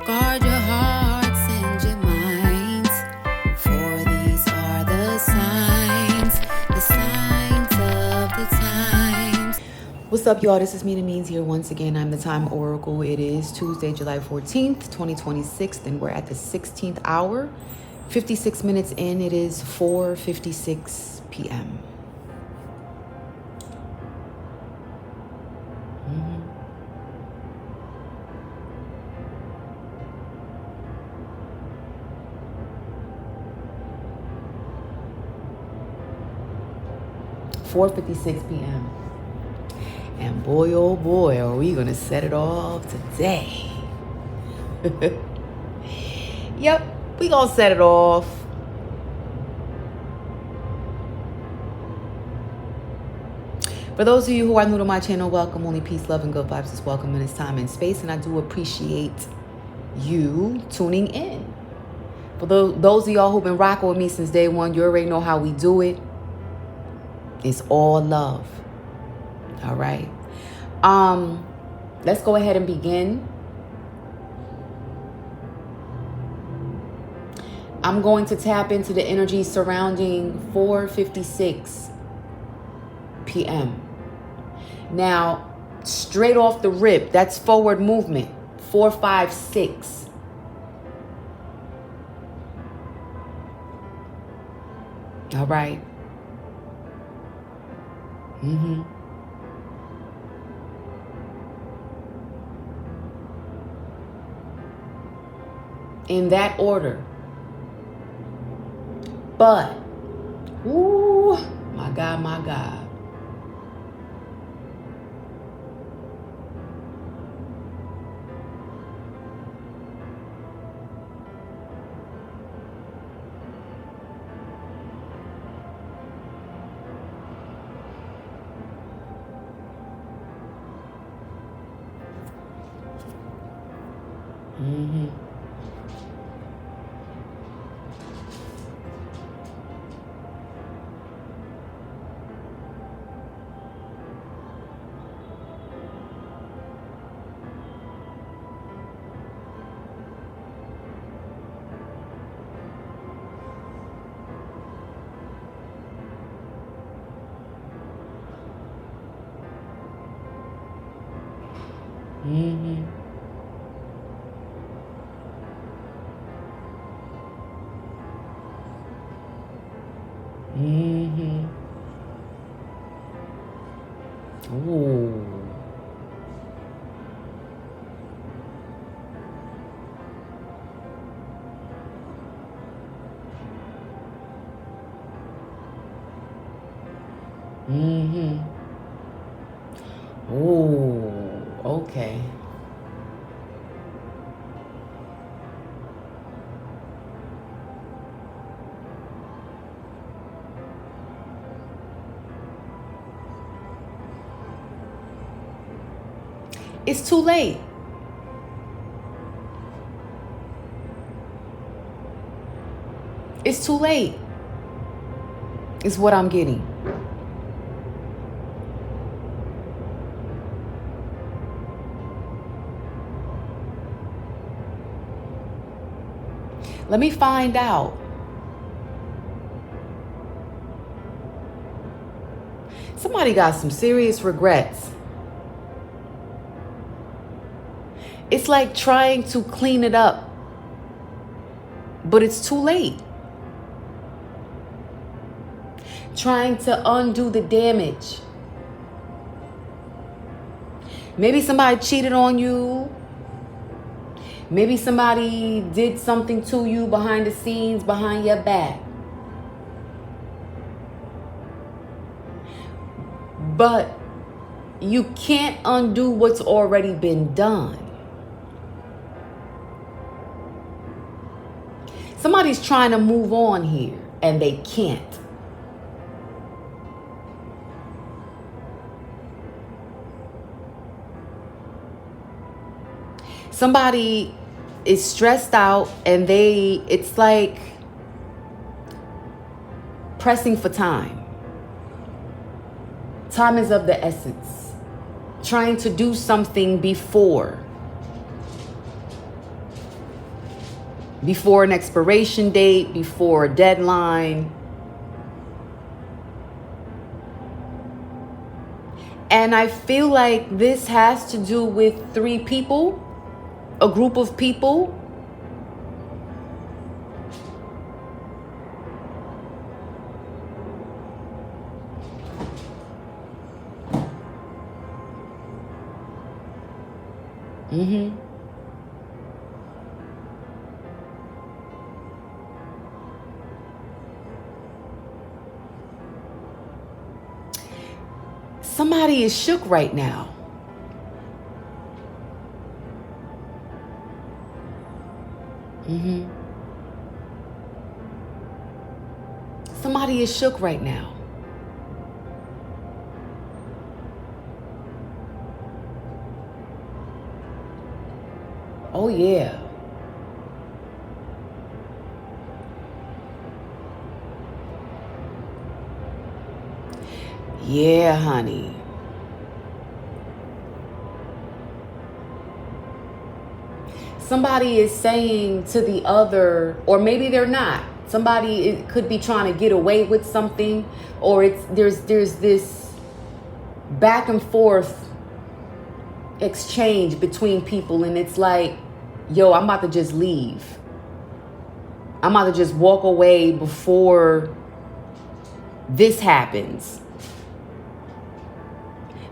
Guard your hearts and your minds, for these are the signs of the times. What's up, y'all? This is Mina Means here once again. I'm the Time Oracle. It is Tuesday, July 14th, 2026, and we're at the 16th hour. 56 minutes in, it is 4:56 p.m. 4:56 p.m. And boy, oh boy, are we going to set it off today. Yep, we going to set it off. For those of you who are new to my channel, welcome. Only peace, love, and good vibes is welcome in this time and space. And I do appreciate you tuning in. For those of y'all who've been rocking with me since day one, you already know how we do it. It's all love. All right. Let's go ahead and begin. I'm going to tap into the energy surrounding 4:56 p.m. Now, straight off the rip, that's forward movement. 4, 5, 6. All right. In that order. But, ooh, my God, my God. Ooh. Ooh, okay. It's too late. It's too late. Is what I'm getting. Let me find out. Somebody got some serious regrets. It's like trying to clean it up, but it's too late. Trying to undo the damage. Maybe somebody cheated on you. Maybe somebody did something to you behind the scenes, behind your back. But you can't undo what's already been done. Somebody's trying to move on here and they can't. Somebody is stressed out and it's like pressing for time. Time is of the essence. Trying to do something before. before an expiration date, before a deadline. And I feel like this has to do with 3 people, a group of people. Somebody is shook right now. Somebody is shook right now. Oh, yeah. Yeah, honey. Somebody is saying to the other, or maybe they're not. Somebody could be trying to get away with something, or there's this back and forth exchange between people, and it's like, yo, I'm about to just leave. I'm about to just walk away before this happens.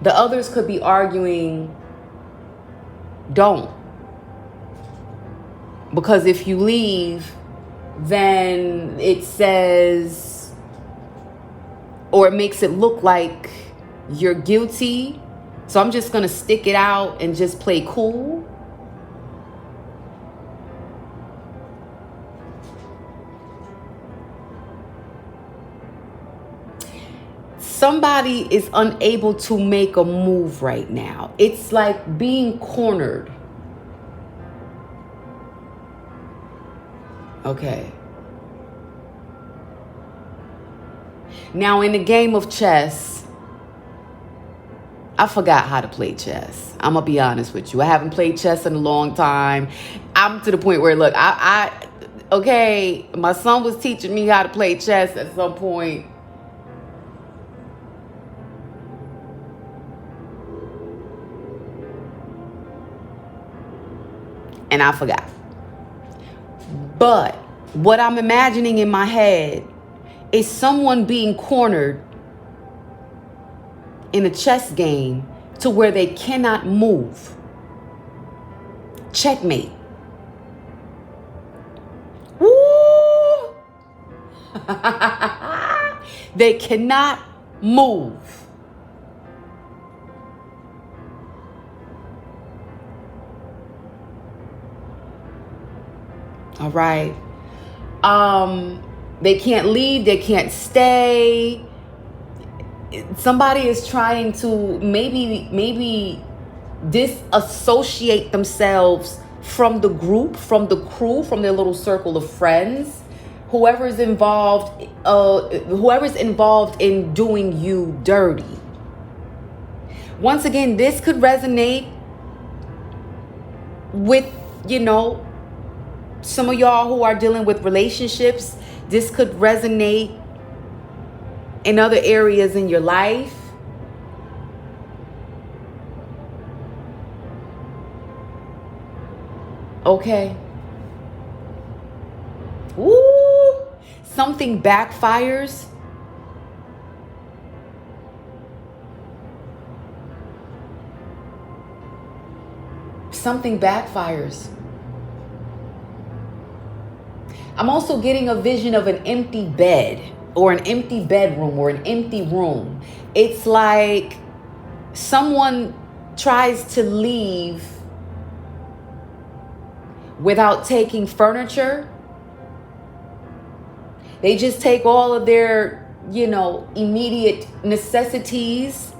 The others could be arguing, don't. Because if you leave, then it says, or it makes it look like you're guilty. So I'm just going to stick it out and just play cool. Somebody is unable to make a move right now. It's like being cornered. Okay. Now, in the game of chess, I forgot how to play chess. I'm going to be honest with you. I haven't played chess in a long time. I'm to the point where, look, okay, my son was teaching me how to play chess at some point. And I forgot. But what I'm imagining in my head is someone being cornered in a chess game to where they cannot move. Checkmate. Woo! They cannot move. All right. They can't leave. They can't stay. Somebody is trying to maybe disassociate themselves from the group, from the crew, from their little circle of friends. Whoever's involved in doing you dirty. Once again, this could resonate with, some of y'all who are dealing with relationships. This could resonate in other areas in your life. Okay. Woo! Something backfires. Something backfires. I'm also getting a vision of an empty bed or an empty bedroom or an empty room. It's like someone tries to leave without taking furniture. They just take all of their, immediate necessities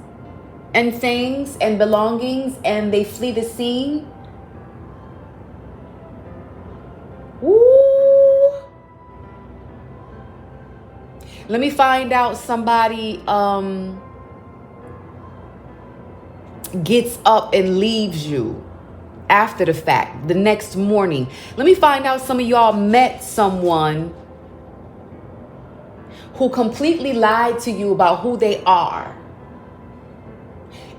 and things and belongings, and they flee the scene. Woo! Let me find out somebody gets up and leaves you after the fact, the next morning. Let me find out some of y'all met someone who completely lied to you about who they are.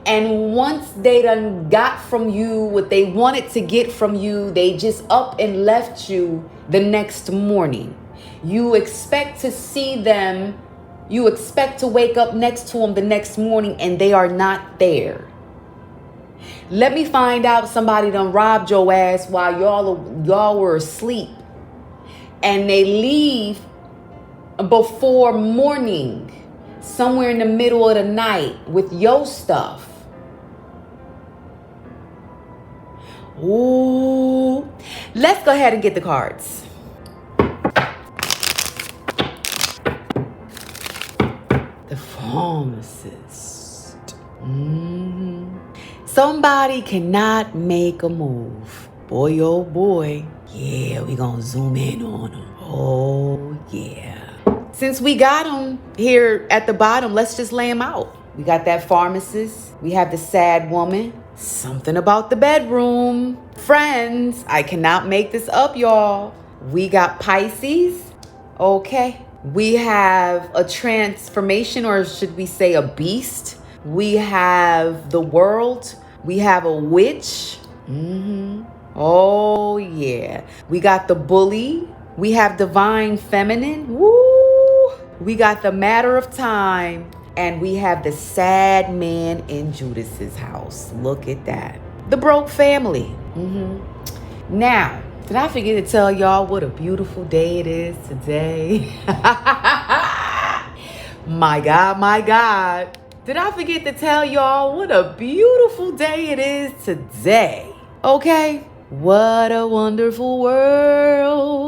And once they done got from you what they wanted to get from you, they just up and left you the next morning. You expect to see them, you expect to wake up next to them the next morning, and they are not there. Let me find out somebody done robbed your ass while y'all were asleep, and they leave before morning, somewhere in the middle of the night with your stuff. Ooh, let's go ahead and get the cards. The pharmacist. Somebody cannot make a move. Boy, oh boy. Yeah, we gonna zoom in on them. Oh, yeah. Since we got them here at the bottom, let's just lay them out. We got that pharmacist. We have the sad woman. Something about the bedroom. Friends, I cannot make this up, y'all. We got Pisces. Okay. We have a transformation, or should we say a beast. We have the world. We have a witch. Oh, yeah. We got the bully. We have divine feminine. Woo! We got the matter of time. And we have the sad man in Judas's house. Look at that. The broke family. Now, did I forget to tell y'all what a beautiful day it is today? My God, my God. Did I forget to tell y'all what a beautiful day it is today? Okay. What a wonderful world.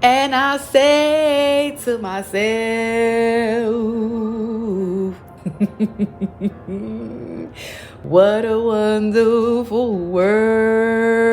And I say to myself, what a wonderful world.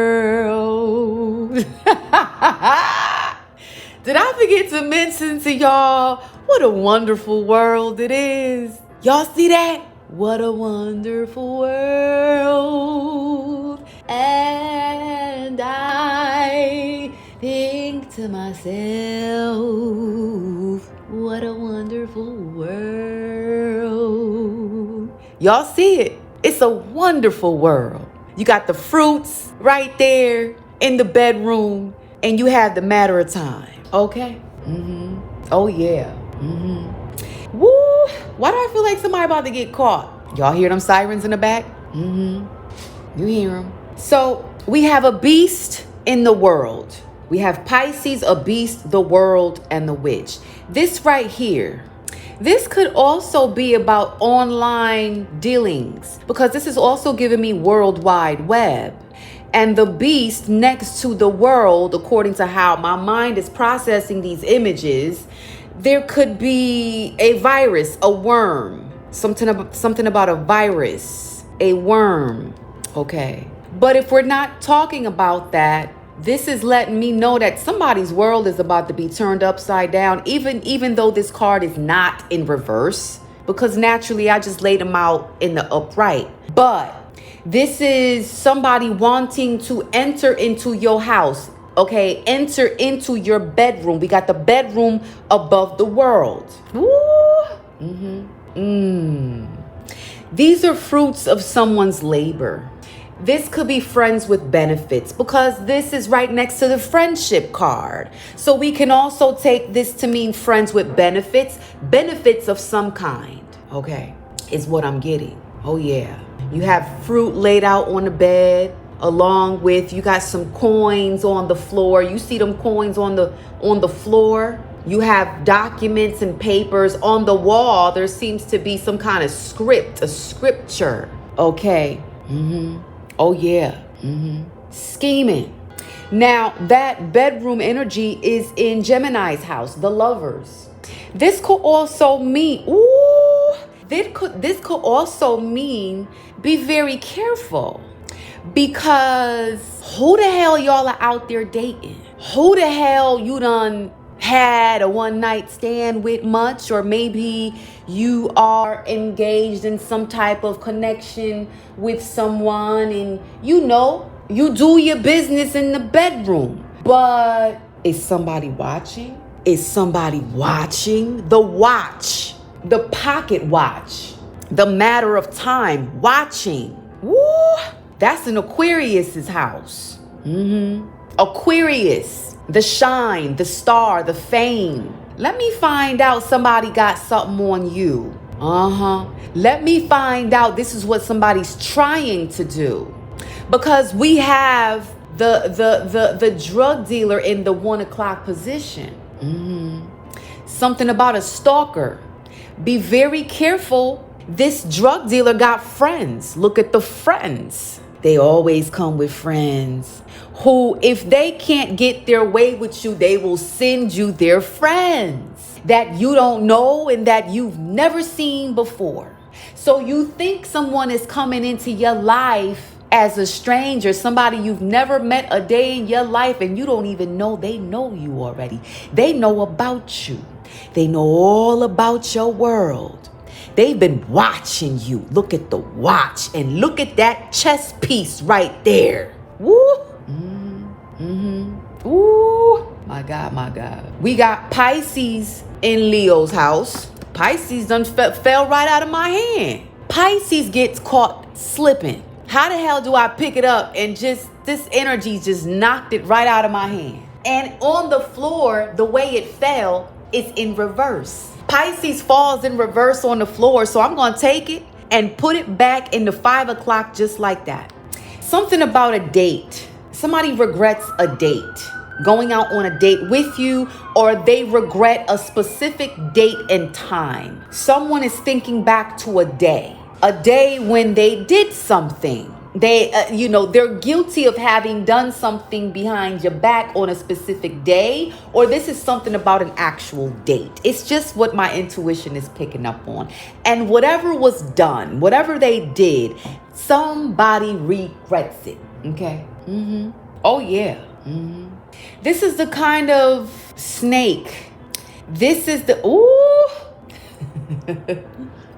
Did I forget to mention to y'all what a wonderful world it is? Y'all see that? What a wonderful world. And I think to myself, what a wonderful world. Y'all see it? It's a wonderful world. You got the fruits right there in the bedroom, and you have the matter of time. Okay? Oh, yeah. Woo! Why do I feel like somebody about to get caught? Y'all hear them sirens in the back? You hear them. So we have a beast in the world. We have Pisces, a beast, the world, and the witch. This right here, this could also be about online dealings, because this is also giving me World Wide Web. And the beast next to the world, according to how my mind is processing these images, there could be a virus, a worm, something about a virus, a worm. Okay. But if we're not talking about that, this is letting me know that somebody's world is about to be turned upside down, even though this card is not in reverse, because naturally I just laid them out in the upright. But this is somebody wanting to enter into your house. Okay, enter into your bedroom. We got the bedroom above the world. Woo! These are fruits of someone's labor. This could be friends with benefits, because this is right next to the friendship card. So we can also take this to mean friends with benefits of some kind. Okay, is what I'm getting. Oh, yeah. You have fruit laid out on the bed, along with, you got some coins on the floor. You see them coins on the floor. You have documents and papers on the wall. There seems to be some kind of script, a scripture. Okay. Oh, yeah. Scheming. Now, that bedroom energy is in Gemini's house, the lovers. This could also mean, this could also mean be very careful, because who the hell y'all are out there dating? Who the hell you done had a one night stand with much, or maybe you are engaged in some type of connection with someone, and you do your business in the bedroom. But is somebody watching? Is somebody watching? The watch, the pocket watch, the matter of time watching. Woo! That's in Aquarius's house. Aquarius, the shine, the star, the fame. Let me find out somebody got something on you. Let me find out this is what somebody's trying to do. Because we have the drug dealer in the 1 o'clock position. Something about a stalker. Be very careful. This drug dealer got friends. Look at the friends. They always come with friends who, if they can't get their way with you, they will send you their friends that you don't know and that you've never seen before. So you think someone is coming into your life as a stranger, somebody you've never met a day in your life, and you don't even know they know you already. They know about you. They know all about your world. They've been watching you. Look at the watch and look at that chess piece right there. Woo! Ooh, my God. We got Pisces in Leo's house. Pisces done fell right out of my hand. Pisces gets caught slipping. How the hell do I pick it up and just this energy just knocked it right out of my hand? And on the floor, the way it fell is in reverse. Pisces falls in reverse on the floor, so I'm going to take it and put it back in the 5 o'clock just like that. Something about a date. Somebody regrets a date, going out on a date with you, or they regret a specific date and time. Someone is thinking back to a day when they did something. They're guilty of having done something behind your back on a specific day, or this is something about an actual date. It's just what my intuition is picking up on. And whatever was done, whatever they did, somebody regrets it. Okay? Oh, yeah. This is the kind of snake. This is the... Ooh.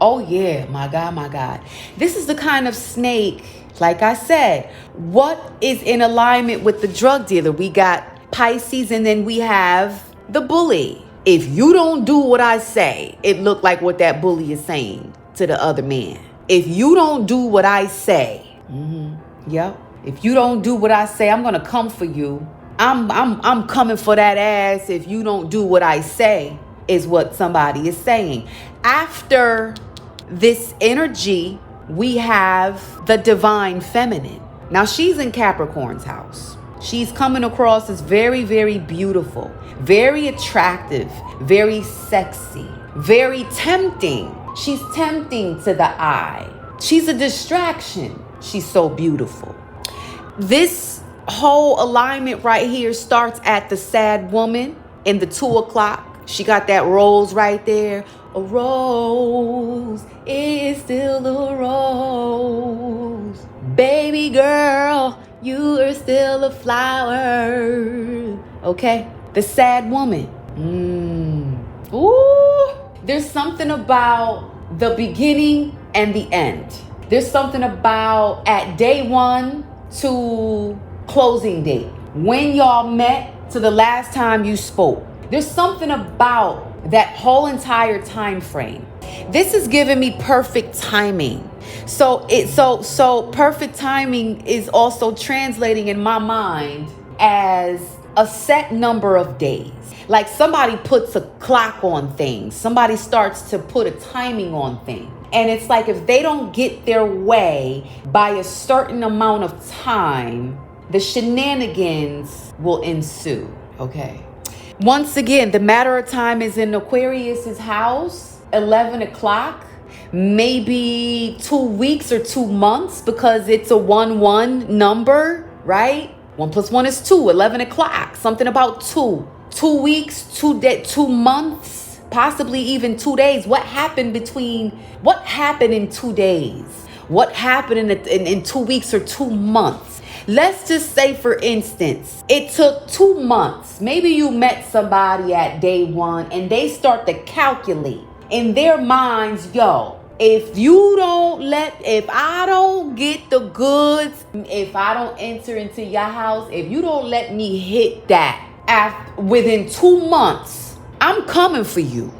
Oh, yeah. My God. This is the kind of snake. Like I said, what is in alignment with the drug dealer? We got Pisces, and then we have the bully. If you don't do what I say, it looked like what that bully is saying to the other man. If you don't do what I say, yep. If you don't do what I say, I'm gonna come for you. I'm coming for that ass. If you don't do what I say, is what somebody is saying. After this energy, we have the divine feminine. Now she's in Capricorn's house. She's coming across as very, very beautiful, very attractive, very sexy, very tempting. She's tempting to the eye. She's a distraction. She's so beautiful. This whole alignment right here starts at the sad woman in the 2 o'clock. She got that rose right there. A rose is still a rose. Baby girl, you are still a flower. Okay? The sad woman. Ooh. There's something about the beginning and the end. There's something about at day 1 to closing date. When y'all met to the last time you spoke. There's something about that whole entire time frame. This is giving me perfect timing. So perfect timing is also translating in my mind as a set number of days. Like somebody puts a clock on things. Somebody starts to put a timing on things. And it's like if they don't get their way by a certain amount of time, the shenanigans will ensue. Okay. Once again, the matter of time is in Aquarius's house, 11 o'clock, maybe 2 weeks or 2 months, because it's a 1-1 number, right? 1 + 1 is 2, 11 o'clock, something about 2. 2 weeks, 2 months, possibly even 2 days. What happened in 2 days? What happened in 2 weeks or 2 months? Let's just say, for instance, it took 2 months. Maybe you met somebody at day one and they start to calculate in their minds, yo, if I don't get the goods, if I don't enter into your house, if you don't let me hit that within 2 months, I'm coming for you.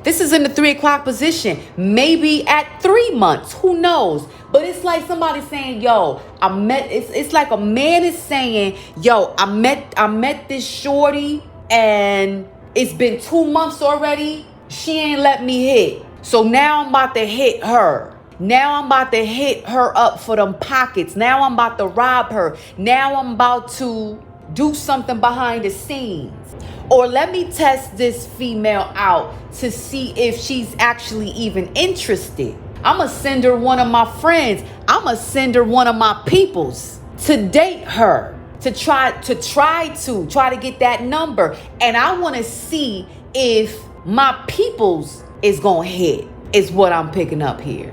This is in the 3 o'clock position. Maybe at 3 months, who knows? But it's like somebody saying, yo, it's like a man is saying, yo, I met this shorty and it's been 2 months already. She ain't let me hit. So now I'm about to hit her. Now I'm about to hit her up for them pockets. Now I'm about to rob her. Now I'm about to do something behind the scenes. Or let me test this female out to see if she's actually even interested. I'm going to send her one of my friends. I'm going to send her one of my peoples to date her, to try to get that number. And I want to see if my peoples is going to hit, is what I'm picking up here.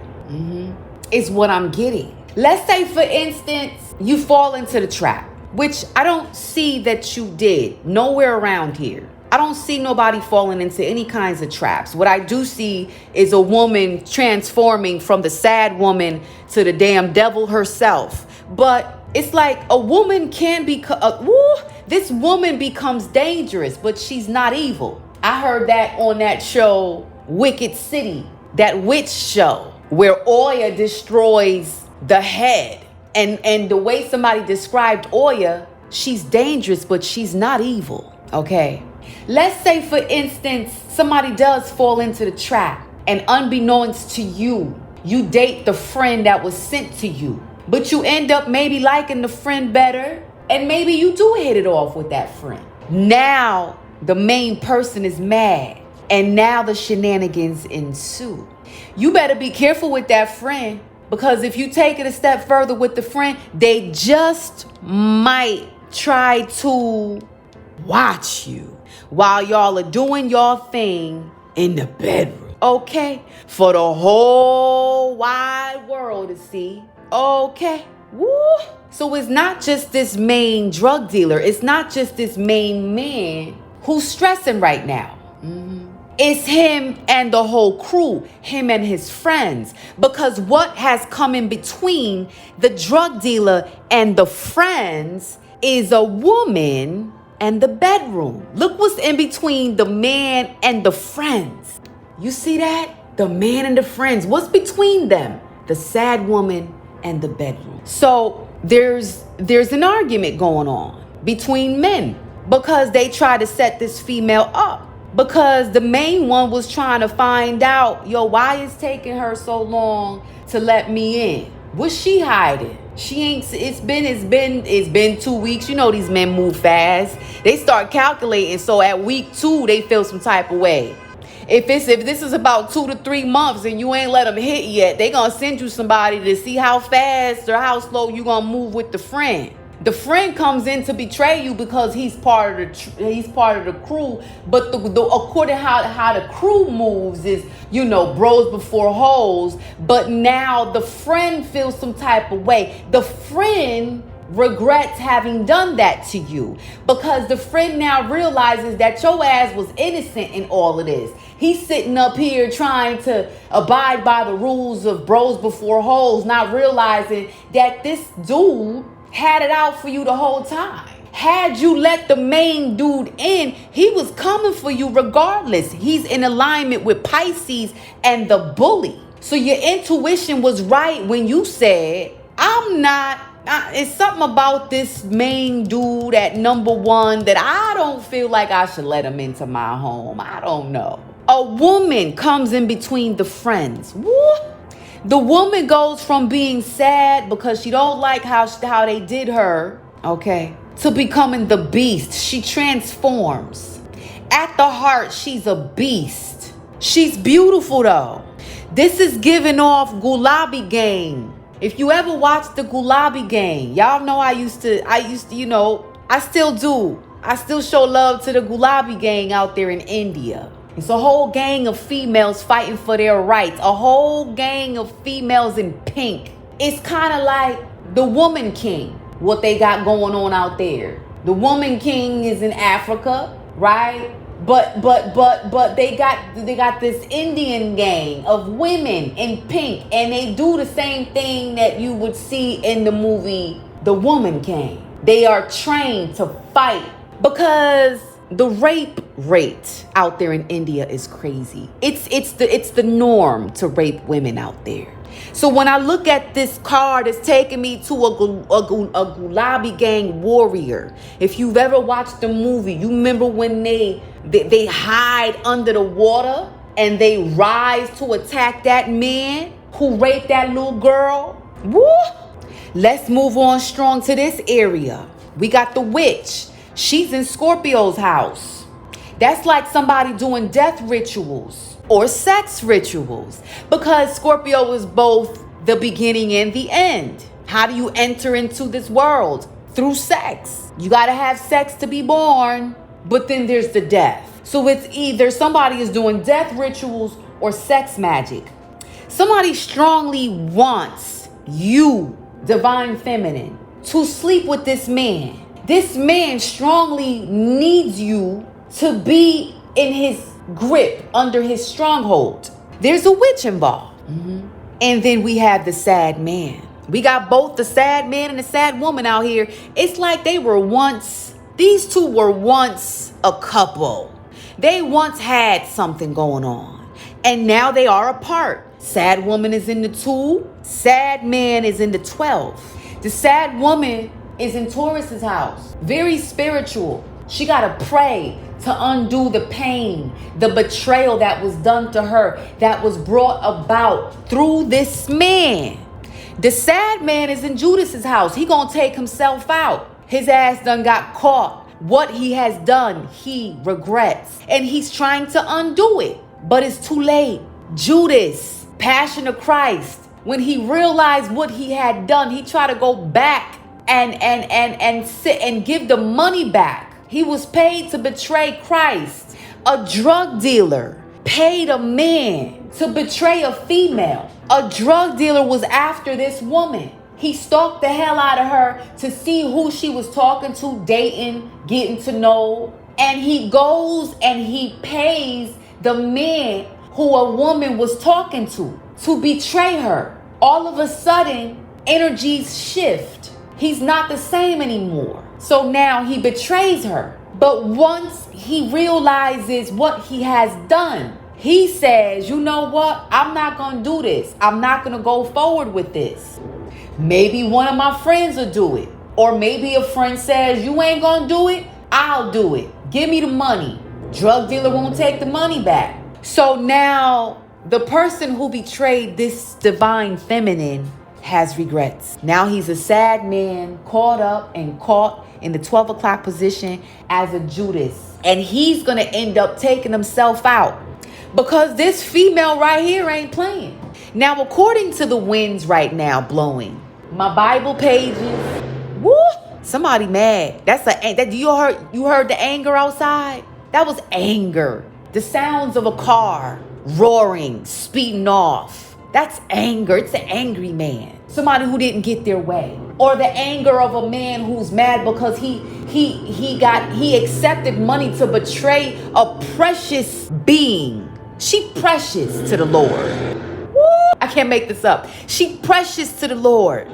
Is what I'm getting. Let's say, for instance, you fall into the trap, which I don't see that you did. Nowhere around here. I don't see nobody falling into any kinds of traps. What I do see is a woman transforming from the sad woman to the damn devil herself. But it's like a woman can become, this woman becomes dangerous, but she's not evil. I heard that on that show, Wicked City, that witch show, where Oya destroys the head. And the way somebody described Oya, she's dangerous, but she's not evil. Okay. Let's say, for instance, somebody does fall into the trap, and unbeknownst to you, you date the friend that was sent to you, but you end up maybe liking the friend better, and maybe you do hit it off with that friend. Now the main person is mad, and now the shenanigans ensue. You better be careful with that friend, because if you take it a step further with the friend, they just might try to watch you while y'all are doing your thing in the bedroom. Okay? For the whole wide world to see. Okay? Woo! So it's not just this main drug dealer. It's not just this main man who's stressing right now. It's him and the whole crew, him and his friends. Because what has come in between the drug dealer and the friends is a woman and the bedroom. Look what's in between the man and the friends. You see that? The man and the friends. What's between them? The sad woman and the bedroom. So there's an argument going on between men because they try to set this female up. Because the main one was trying to find out, yo, why is taking her so long to let me in? What's she hiding? She ain't, it's been 2 weeks. You know, these men move fast. They start calculating. So at week 2, they feel some type of way. If this is about 2 to 3 months and you ain't let them hit yet, they gonna send you somebody to see how fast or how slow you gonna move with the friend. The friend comes in to betray you because he's part of the crew. But according how the crew moves is, bros before hoes. But now the friend feels some type of way. The friend regrets having done that to you because the friend now realizes that your ass was innocent in all of this. He's sitting up here trying to abide by the rules of bros before hoes, not realizing that this dude had it out for you the whole time. Had you let the main dude in, he was coming for you regardless. He's in alignment with Pisces and the bully. So your intuition was right when you said, it's something about this main dude at number 1 that I don't feel like I should let him into my home. I don't know. A woman comes in between the friends. Woo! The woman goes from being sad because she don't like how they did her, okay, to becoming the beast. She transforms. At the heart, she's a beast. She's beautiful though. This is giving off Gulabi Gang. If you ever watched the Gulabi Gang, y'all know I used to, I still do. I still show love to the Gulabi Gang out there in India. It's a whole gang of females fighting for their rights. A whole gang of females in pink. It's kind of like the woman king. what they got going on out there. The woman king is in Africa, right? But they got this Indian gang of women in pink, and they do the same thing that you would see in the movie The Woman King. They are trained to fight because the rape rate out there in India is crazy. It's the norm to rape women out there. So when I look at this card, it's taking me to a Gulabi gang warrior. If you've ever watched the movie, you remember when they hide under the water and they rise to attack that man who raped that little girl. Woo! Let's move on strong to this area. We got the witch. She's in Scorpio's house. That's like somebody doing death rituals or sex rituals, because Scorpio is both the beginning and the end. How do you enter into this world? Through sex. You got to have sex to be born, but then there's the death. So it's either somebody is doing death rituals or sex magic. Somebody strongly wants you, divine feminine, to sleep with this man. This man strongly needs you to be in his grip, under his stronghold. There's a witch involved. And then we have the sad man. We got both the sad man and the sad woman out here. It's like these two were once a couple. They once had something going on, and now they are apart. Sad woman is in the 2, sad man is in the 12. The sad woman is in Taurus's house. Very spiritual. She got to pray to undo the pain, the betrayal that was done to her, that was brought about through this man. The sad man is in Judas's house. He gonna take himself out. His ass done got caught. What he has done, he regrets. And he's trying to undo it, but it's too late. Judas, Passion of Christ, when he realized what he had done, he tried to go back and sit and give the money back. He was paid to betray Christ. A drug dealer paid a man to betray a female. A drug dealer was after this woman. He stalked the hell out of her to see who she was talking to, dating, getting to know. And he goes and he pays the man who a woman was talking to betray her. All of a sudden, energies shift. He's not the same anymore. So now he betrays her. But once he realizes what he has done, he says, you know what? I'm not going to do this. I'm not going to go forward with this. Maybe one of my friends will do it. Or maybe a friend says, you ain't going to do it. I'll do it. Give me the money. Drug dealer won't take the money back. So now the person who betrayed this divine feminine has regrets. Now he's a sad man, caught up and caught in the 12 o'clock position as a Judas. And he's going to end up taking himself out because this female right here ain't playing. Now, according to the winds right now blowing, my Bible pages, woo, somebody mad. You heard the anger outside? That was anger. The sounds of a car roaring, speeding off. That's anger. It's an angry man. Somebody who didn't get their way. Or the anger of a man who's mad because he accepted money to betray a precious being. She precious to the Lord. Woo! I can't make this up. She precious to the Lord.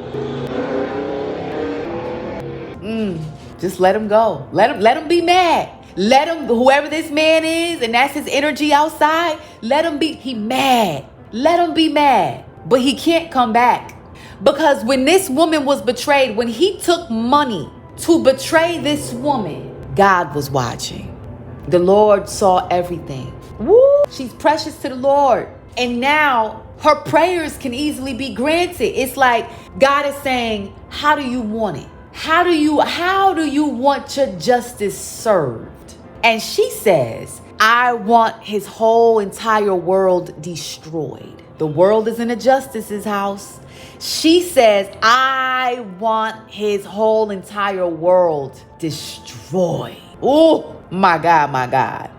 Just let him go. Let him be mad. Let him, whoever this man is, and that's his energy outside, let him be, he mad. Let him be mad. But he can't come back. Because when this woman was betrayed, when he took money to betray this woman, God was watching. The Lord saw everything. Woo! She's precious to the Lord. And now her prayers can easily be granted. It's like God is saying, how do you want it? How do you want your justice served? And she says, I want his whole entire world destroyed. The world is in a justice's house. She says, I want his whole entire world destroyed. Oh, my God, my God.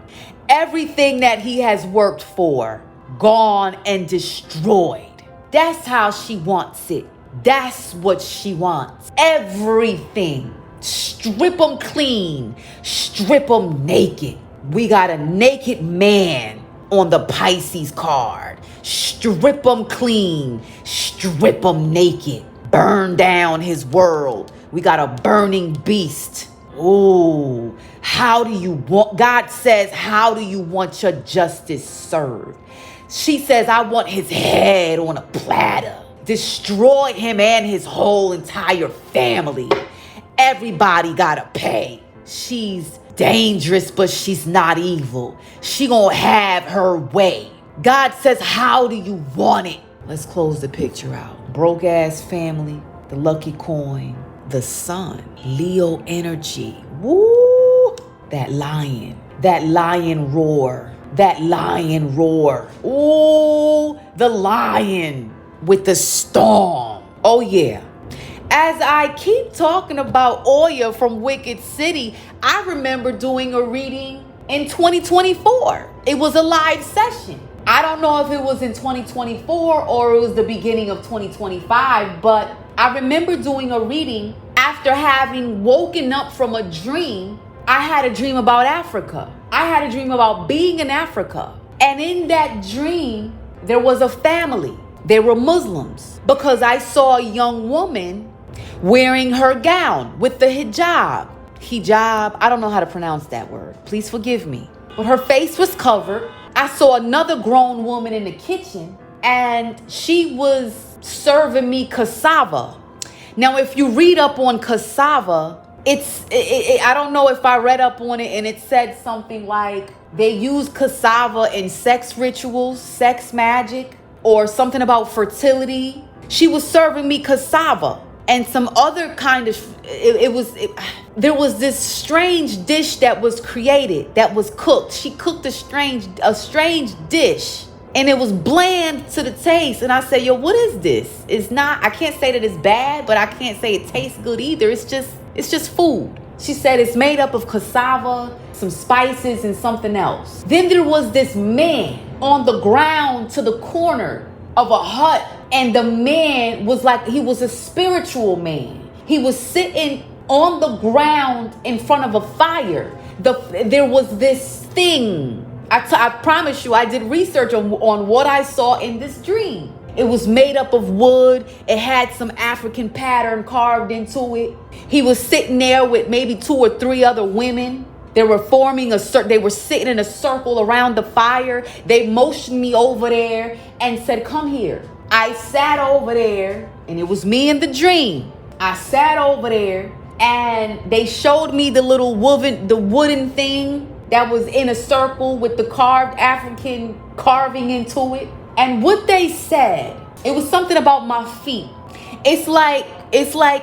Everything that he has worked for, gone and destroyed. That's how she wants it. That's what she wants. Everything. Strip them clean. Strip them naked. We got a naked man on the Pisces card. Strip them clean. Strip them naked. Burn down his world. We got a burning beast. Oh, how do you want, God says, how do you want your justice served? She says, I want his head on a platter. Destroy him and his whole entire family. Everybody gotta pay. She's dangerous, but she's not evil. She gonna have her way. God says, how do you want it? Let's close the picture out. Broke ass family, the lucky coin, the sun, Leo energy. Woo! That lion roar. That lion roar. Ooh, the lion with the storm. Oh yeah. As I keep talking about Oya from Wicked City, I remember doing a reading in 2024. It was a live session. I don't know if it was in 2024 or it was the beginning of 2025, but I remember doing a reading after having woken up from a dream. I had a dream about Africa. I had a dream about being in Africa. And in that dream, there was a family. They were Muslims because I saw a young woman wearing her gown with the hijab. Hijab, I don't know how to pronounce that word. Please forgive me. But her face was covered. I saw another grown woman in the kitchen and she was serving me cassava. Now, if you read up on cassava, I don't know if I read up on it and it said something like they use cassava in sex rituals, sex magic, or something about fertility. She was serving me cassava and some other kind of, there was this strange dish that was created, that was cooked. She cooked a strange dish and it was bland to the taste. And I said, yo, what is this? It's not, I can't say that it's bad, but I can't say it tastes good either. It's just food. She said it's made up of cassava, some spices, and something else. Then there was this man on the ground to the corner of a hut. And the man was like, he was a spiritual man. He was sitting on the ground in front of a fire. There was this thing. I promise you, I did research on what I saw in this dream. It was made up of wood. It had some African pattern carved into it. He was sitting there with maybe 2 or 3 other women. They were they were sitting in a circle around the fire. They motioned me over there and said, come here. I sat over there and it was me in the dream. I sat over there and they showed me the little wooden thing that was in a circle with the carved African carving into it. And what they said, it was something about my feet. It's like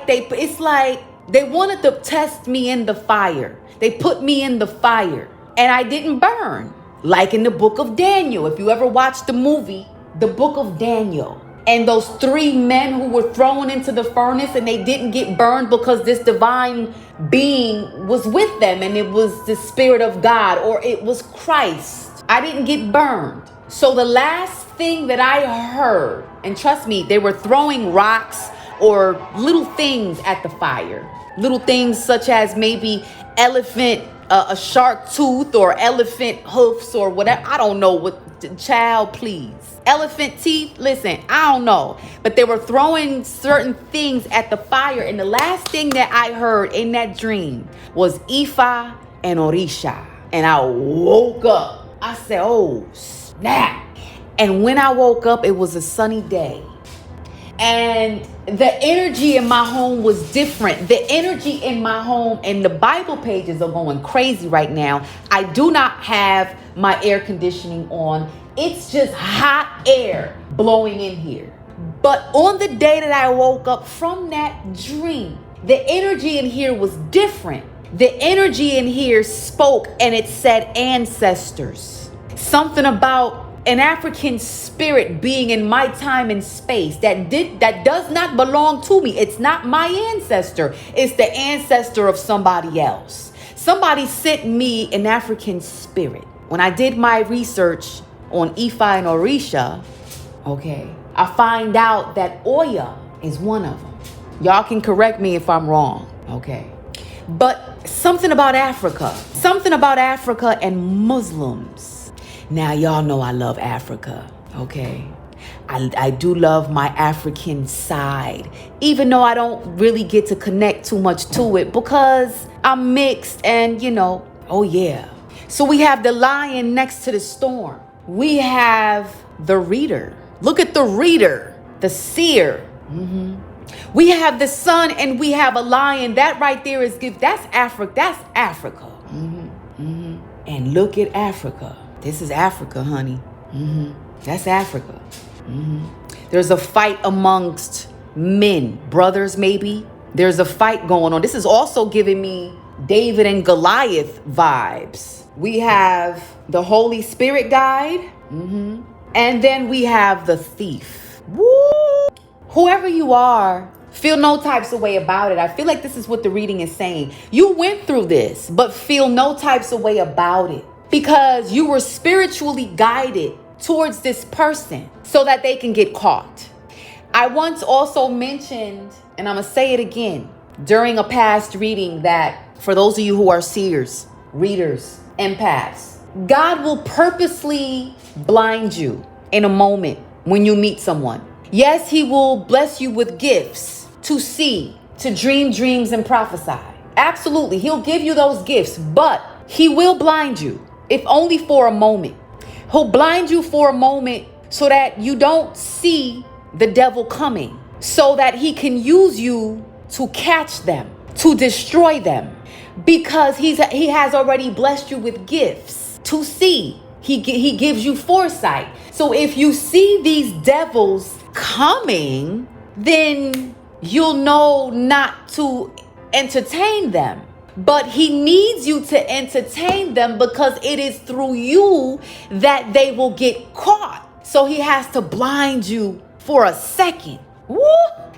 they wanted to test me in the fire. They put me in the fire and I didn't burn. Like in the book of Daniel. If you ever watched the movie, the book of Daniel, and those 3 men who were thrown into the furnace and they didn't get burned because this divine being was with them and it was the Spirit of God or it was Christ. I didn't get burned. So the last thing that I heard, and trust me, they were throwing rocks or little things at the fire. Little things such as maybe elephant, a shark tooth or elephant hoofs or whatever. I don't know what, child, please. Elephant teeth, listen, I don't know. But they were throwing certain things at the fire. And the last thing that I heard in that dream was Ifa and Orisha. And I woke up. I said, oh, snap. And when I woke up, it was a sunny day. And the energy in my home was different. The energy in my home and the Bible pages are going crazy right now. I do not have my air conditioning on. It's just hot air blowing in here. But on the day that I woke up from that dream, the energy in here was different. The energy in here spoke and it said ancestors. Something about an African spirit being in my time and space that does not belong to me. It's not my ancestor. It's the ancestor of somebody else. Somebody sent me an African spirit. When I did my research on Ifa and Orisha, okay, I find out that Oya is one of them. Y'all can correct me if I'm wrong, okay? But something about Africa and Muslims. Now, y'all know I love Africa, okay? I do love my African side, even though I don't really get to connect too much to it because I'm mixed and, oh yeah. So we have the lion next to the storm. We have the reader. Look at the reader, the seer. We have the sun and we have a lion. That right there is gift. That's Africa. That's Africa. And look at Africa. This is Africa, honey. That's Africa. There's a fight amongst men, brothers maybe. There's a fight going on. This is also giving me David and Goliath vibes. We have the Holy Spirit guide. And then we have the thief. Woo! Whoever you are, feel no types of way about it. I feel like this is what the reading is saying. You went through this, but feel no types of way about it because you were spiritually guided towards this person so that they can get caught. I once also mentioned, and I'm going to say it again, during a past reading that for those of you who are seers, readers, empaths, God will purposely blind you in a moment when you meet someone. Yes, he will bless you with gifts to see, to dream dreams and prophesy. Absolutely. He'll give you those gifts, but he will blind you, if only for a moment. He'll blind you for a moment so that you don't see the devil coming, so that he can use you to catch them, to destroy them, because he has already blessed you with gifts to see. He gives you foresight. So if you see these devils coming, then you'll know not to entertain them. But he needs you to entertain them because it is through you that they will get caught. So he has to blind you for a second. Woo!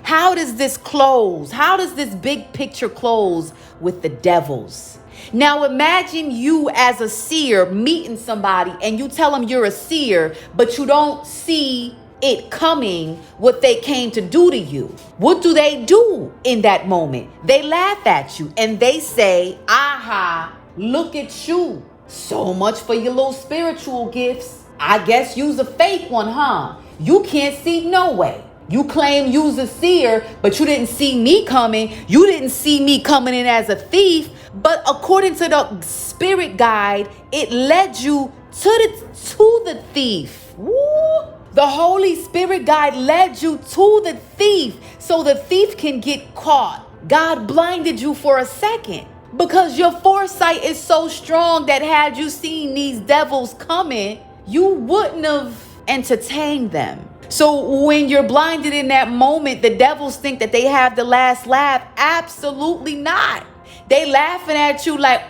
How does this close? How does this big picture close with the devils? Now imagine you as a seer meeting somebody and you tell them you're a seer, but you don't see it coming, what they came to do to you. What do they do in that moment? They laugh at you and they say, aha, look at you. So much for your little spiritual gifts. I guess you's a fake one, huh? You can't see no way. You claim you's a seer, but you didn't see me coming. You didn't see me coming in as a thief. But according to the spirit guide, it led you to the thief. Woo! The Holy Spirit guide led you to the thief so the thief can get caught. God blinded you for a second because your foresight is so strong that had you seen these devils coming, you wouldn't have entertained them. So when you're blinded in that moment, the devils think that they have the last laugh. Absolutely not. They laughing at you like,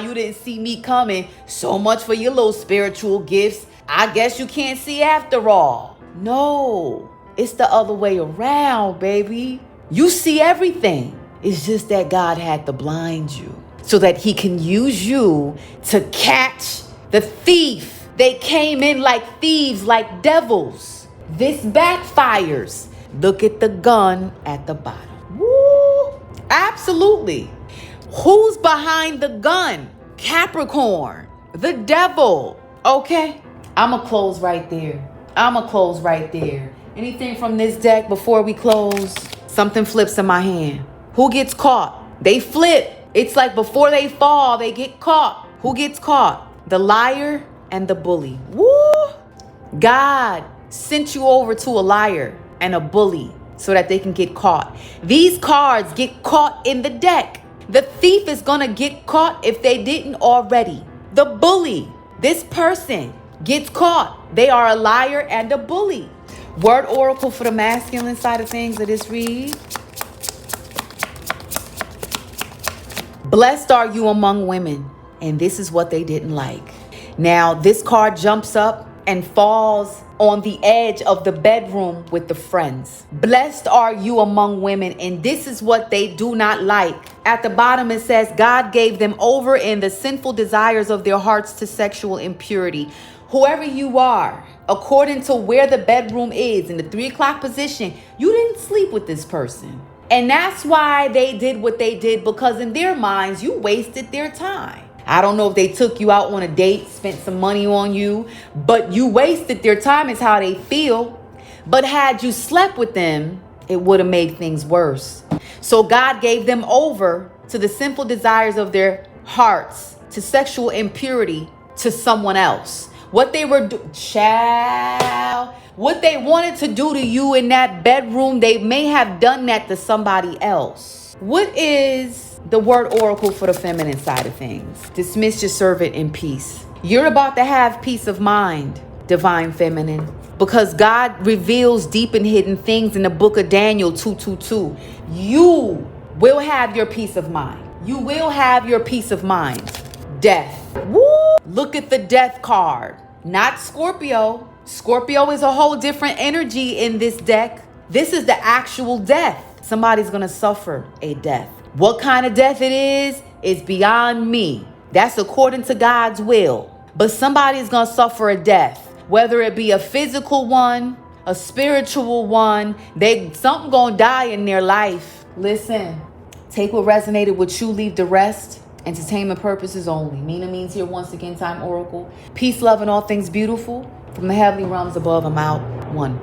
you didn't see me coming. So much for your little spiritual gifts. I guess you can't see after all. No, it's the other way around, baby. You see everything. It's just that God had to blind you so that he can use you to catch the thief. They came in like thieves, like devils. This backfires. Look at the gun at the bottom. Woo! Absolutely. Who's behind the gun? Capricorn, the devil. Okay, I'ma close right there. Anything from this deck before we close? Something flips in my hand. Who gets caught? They flip. It's like before they fall, they get caught. Who gets caught? The liar and the bully. Woo! God sent you over to a liar and a bully so that they can get caught. These cards get caught in the deck. The thief is gonna get caught if they didn't already. The bully, this person gets caught. They are a liar and a bully. Word oracle for the masculine side of things of this read. Blessed are you among women, and this is what they didn't like. Now, this card jumps up and falls on the edge of the bedroom with the friends. Blessed are you among women, and this is what they do not like. At the bottom it says, God gave them over in the sinful desires of their hearts to sexual impurity. Whoever you are, according to where the bedroom is in the 3 o'clock position, you didn't sleep with this person. And that's why they did what they did, because in their minds, you wasted their time. I don't know if they took you out on a date, spent some money on you, but you wasted their time is how they feel. But had you slept with them, it would have made things worse. So God gave them over to the sinful desires of their hearts, to sexual impurity, to someone else. What they were what they wanted to do to you in that bedroom, they may have done that to somebody else. What is the word oracle for the feminine side of things? Dismiss your servant in peace. You're about to have peace of mind, divine feminine, because God reveals deep and hidden things in the book of Daniel 2:22. You will have your peace of mind. You will have your peace of mind. Death. Woo! Look at the death card. Not Scorpio. Scorpio is a whole different energy in this deck. This is the actual death. Somebody's going to suffer a death. What kind of death it is beyond me. That's according to God's will. But somebody's going to suffer a death. Whether it be a physical one, a spiritual one, something going to die in their life. Listen, take what resonated with you, leave the rest. Entertainment purposes only. Mina Means here once again, Time Oracle. Peace, love, and all things beautiful. From the heavenly realms above, I'm out. 1.